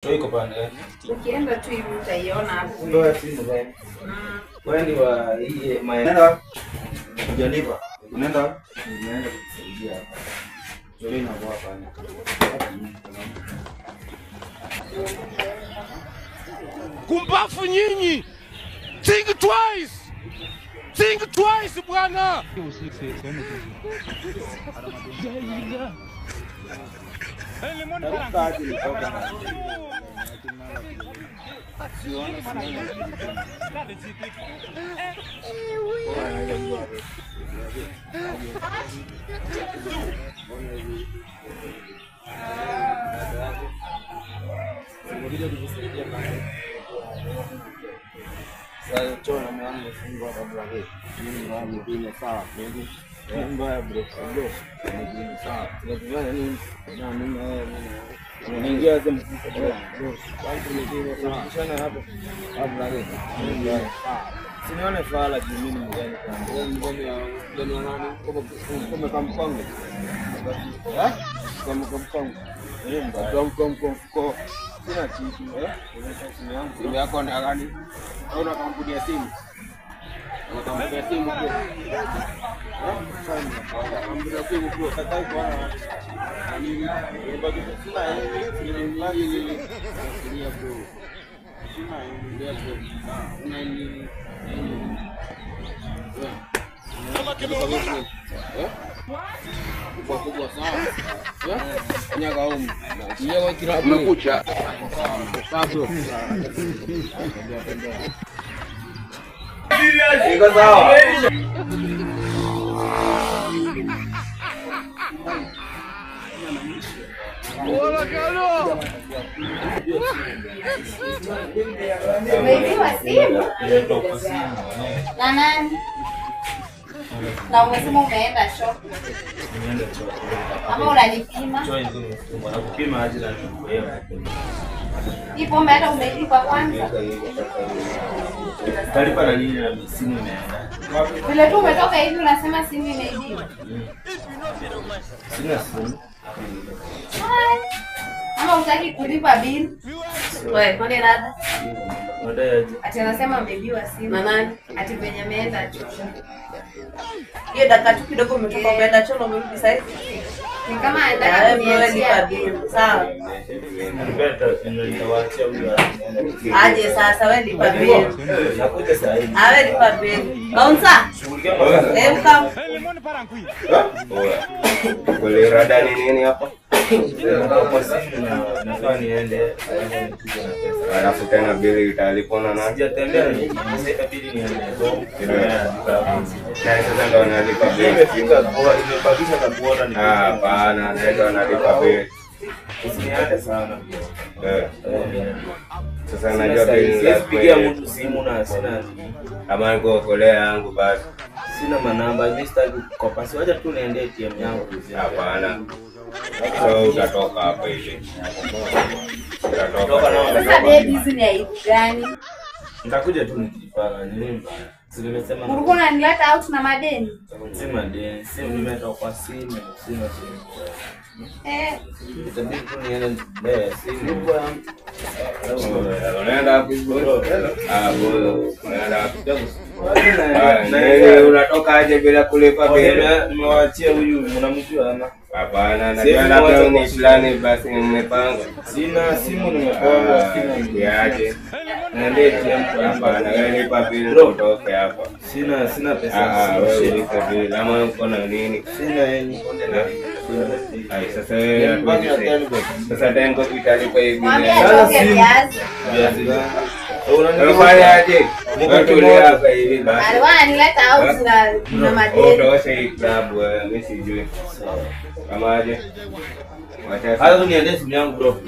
Iko pande. Ukienda tu hivi utaiona hapo. Ndio simu gani? Wewe wa hii maeneo hujalipa. Unaenda? Unaenda kusaidia hapa. Ndio inakuwa pale. Kumbafu nyinyi. Think twice. Think twice bwana. Sasa chona mwanangu fungwa kabla hii. Mimi wangu bila sawa. Mbaya bro. Ndio sawa. Tunafanya nini? Na mimi naingia sema bro. Kwanza ndio sawa. Shana hapo. Kabla hii. Sinione fala mimi ni mgani kwanza. Ndio nani kama kampango. Kama kampango. Kwa sina kitu simu yangu. Simu yako ni gani? Una kampuni ya simu? Una kampuni ya simu pia? Kampuni ya simu pia katai bwana. Bagi sina ni sina bro. Sina ndio bro. Una nini? Kubwa sana. Nyaga huko. Nyaga kila umekucha. Sababu. Iko sawa. Bora kalo. Umeibiwa simu? Na nani? Na umesema umeenda shop. Ama unanipima? Wanakupima aje na wewe. Ipo hata umelipa kwanza. Talipa na nini na simu imeenda? Vile tu umetoka hivi unasema simu imeibiwa. Sina simu. Ama utaki kulipa bill? Wewe, kwani rada? Ndio. Ati anasema umeibiwa simu. Na nani? Ati venye ameenda chuo. Hiyo dakika tu kidogo umetoka umeenda chono umerudi sasa hivi. Ni kama anataka kuniachia bill. Sawa. Nitawaachia huyo. Aje sasa wewe lipa bill. Nakuja sasa hivi. Awe lipa bill. Bouncer. Kama. Lemon parankui. Kule rada ni nini hapa? Kwa simu na nafaa niende alafu tena bili italipona na sijatembea ni sasa bili niende sasa ndo nalipa bili imefika kwa imebakisha na kuona ni hapana naenda nalipa bili usiniende sana sasa najua bili napigia mtu simu na sina kama niko kolea yangu basi sina manamba mimi sitaki kukopa siwaje tu niende ATM yangu hapana. So utatoka hapa hivi. Utatoka na sasa baby hizi ni aibu gani? nitakuja tu nikipanga nini mbaya. Si nimesema Ulikuwa unanileta out na madeni? si madeni, si nimetoka kwa simu, sina simu. Itabidi tu niende simu kwa unaenda hapo bro. Bro, unaenda hapo. Na unatoka aje bila kulipa bili? Nimewaachia huyu mnamjua ama? Hapana, najua labda ni fulani basi nimepanga. Sina simu nimepanga, sina yake. Naende hapana, wewe lipa bili utoke hapa. Sina pesa. Wewe lipa bili ama uko na nini? Sina yeni. Sasa wewe sasa tengo kitalipa hivi. Sasa kiasi. Unanifanya aje? Mkatulia hapa hivi basi. Aliwana nileta out na madeni. Utawasha hii club wewe, mimi sijui. Kama aje? Wacha. Hata niende simu yangu bro.